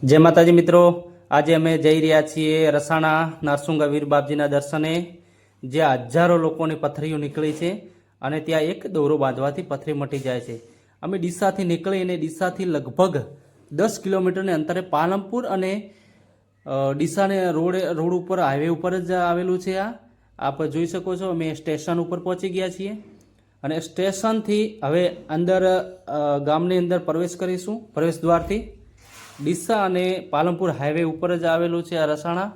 जय माताजी मित्रों, आज अमे जई रह्या छीए रसाणा नारसुंगा वीर बापजीना दर्शने। ज्यां हजारों लोकोनी पथरीओ निकળી છે અને ત્યાં એક દોરો બાંધવાથી પથરી મટી જાય છે। અમે ડીસાથી નીકળીને ડીસાથી લગભગ 10 કિલોમીટરને અંતરે પાલનપુર અને ડીસાને રોડ ઉપર હાઈવે ઉપર જ આવેલું છે। આપ જોઈ શકો છો, અમે સ્ટેશન ઉપર પહોંચી ગયા છીએ અને સ્ટેશનથી હવે અંદર ગામની અંદર પ્રવેશ કરીશું। પ્રવેશ દ્વારથી ડીસા અને પાલનપુર હાઈવે ઉપર જ આવેલું છે આ રસાણા।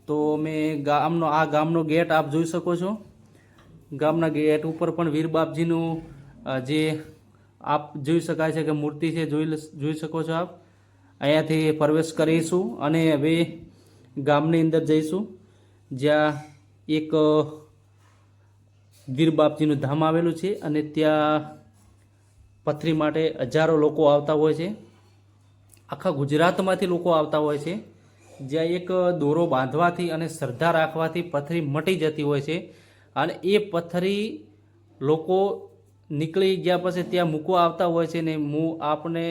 તો મેં ગામનો ગેટ આપ જોઈ શકો છો। ગામના ગેટ ઉપર પણ વીર બાપજીનું જે આપ જોઈ શકાય છે કે મૂર્તિ છે, જોઈ શકો છો આપ। અહીંયાથી પ્રવેશ કરીશું અને હવે ગામની અંદર જઈશું, જ્યાં એક વીર બાપજીનું ધામ આવેલું છે અને ત્યાં પથરી માટે હજારો લોકો આવતા હોય છે। આખા ગુજરાતમાંથી લોકો આવતા હોય છે, જ્યાં એક દોરો બાંધવાથી અને શ્રદ્ધા રાખવાથી પથરી મટી જતી હોય છે અને એ પથરી લોકો નીકળી ગયા પછી ત્યાં મૂકવા આવતા હોય છે ને હું આપને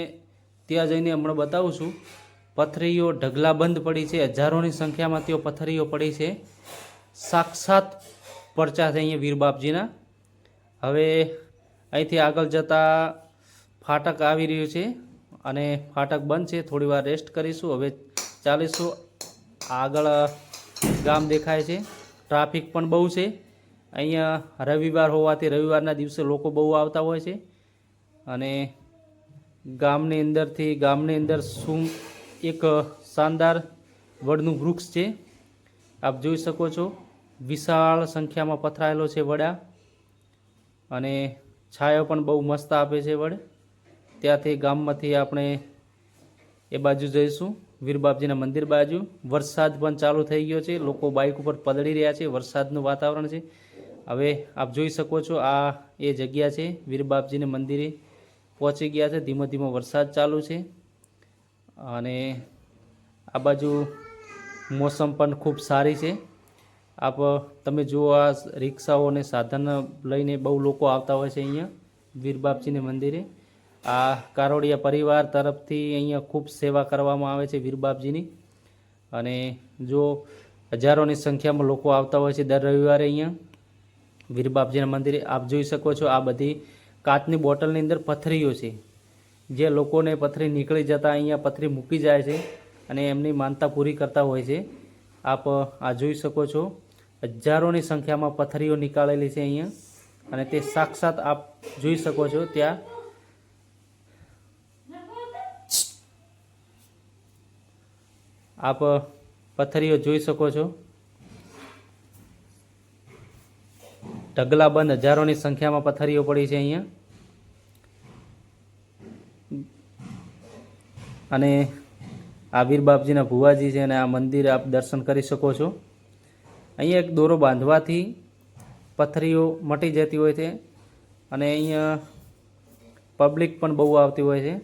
ત્યાં જઈને હમણાં બતાવું છું। પથરીઓ ઢગલાબંધ પડી છે, હજારોની સંખ્યામાં ત્યાં પથરીઓ પડી છે। સાક્ષાત પરચા છે અહીંયા વીર બાપજીના। હવે અહીંથી આગળ જતાં ફાટક આવી રહ્યું છે અને ફાટક બંધ છે, થોડી વાર રેસ્ટ કરીશું, હવે ચાલીશું આગળ। ગામ દેખાય છે, ટ્રાફિક પણ બહુ છે અહીંયા। રવિવાર હોવાથી રવિવારના દિવસે લોકો બહુ આવતા હોય છે અને ગામની અંદર શું એક શાનદાર વડનું વૃક્ષ છે, આપ જોઈ શકો છો। વિશાળ સંખ્યામાં પથરાયેલો છે વડા અને છાયો પણ બહુ મસ્ત આપે છે વડ। ત્યાંથી ગામમાંથી આપણે એ બાજુ જઈશું, વીર બાપજીના મંદિર બાજુ। વરસાદ પણ ચાલુ થઈ ગયો છે, લોકો બાઇક ઉપર પલળી રહ્યા છે, વરસાદનું વાતાવરણ છે। હવે આપ જોઈ શકો છો, આ એ જગ્યા છે, વીર બાપજીને મંદિરે પહોંચી ગયા છે। ધીમો ધીમો વરસાદ ચાલુ છે અને આ બાજુ મોસમ પણ ખૂબ સારી છે। આપ તમે જુઓ, આ રિક્ષાઓ અને સાધન લઈને બહુ લોકો આવતા હોય છે અહીંયા વીર બાપજીને મંદિરે। આ કારોડિયા પરિવાર તરફથી અહીંયા ખૂબ સેવા કરવામાં આવે છે વીર બાપજીની અને જો હજારોની સંખ્યામાં લોકો આવતા હોય છે દર રવિવારે અહીંયા વીર બાપજીના મંદિરે। આપ જોઈ શકો છો, આ બધી કાચની બોટલની અંદર પથરીઓ છે, જે લોકોને પથરી નીકળી જતાં અહીંયા પથરી મૂકી જાય છે અને એમની માનતા પૂરી કરતા હોય છે। આપ આ જોઈ શકો છો, હજારોની સંખ્યામાં પથરીઓ નીકાળેલી છે અહીંયા અને તે સાક્ષાત આપ જોઈ શકો છો। ત્યાં આપ પથરીઓ જોઈ શકો છો, ઢગલાબંધ હજારોની સંખ્યામાં પથરીઓ પડી છે અહીંયા અને આ વીર બાપજીના ભુવાજી છે અને આ મંદિર આપ દર્શન કરી શકો છો। અહીંયા એક દોરો બાંધવાથી પથરીઓ મટી જતી હોય છે અને અહીંયા પબ્લિક પણ બહુ આવતી હોય છે।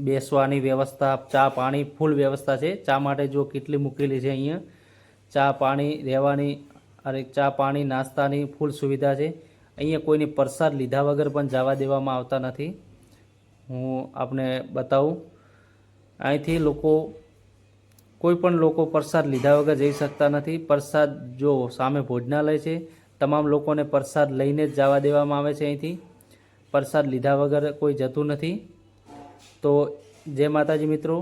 બેસવાની વ્યવસ્થા, ચા પાણી ફૂલ વ્યવસ્થા છે। ચા માટે જો કેટલી મૂકેલી છે અહીંયા, ચા પાણી રહેવાની અને ચા પાણી નાસ્તાની ફૂલ સુવિધા છે। અહીંયા કોઈની પ્રસાદ લીધા વગર પણ જવા દેવામાં આવતા નથી। હું આપને બતાવું, અહીંથી કોઈ પણ લોકો પ્રસાદ લીધા વગર જઈ શકતા નથી। પ્રસાદ જો સામે ભોજનાલય છે, તમામ લોકોને પ્રસાદ લઈને જ જવા દેવામાં આવે છે। અહીંથી પ્રસાદ લીધા વગર કોઈ જતું નથી। તો જય માતાજી મિત્રો।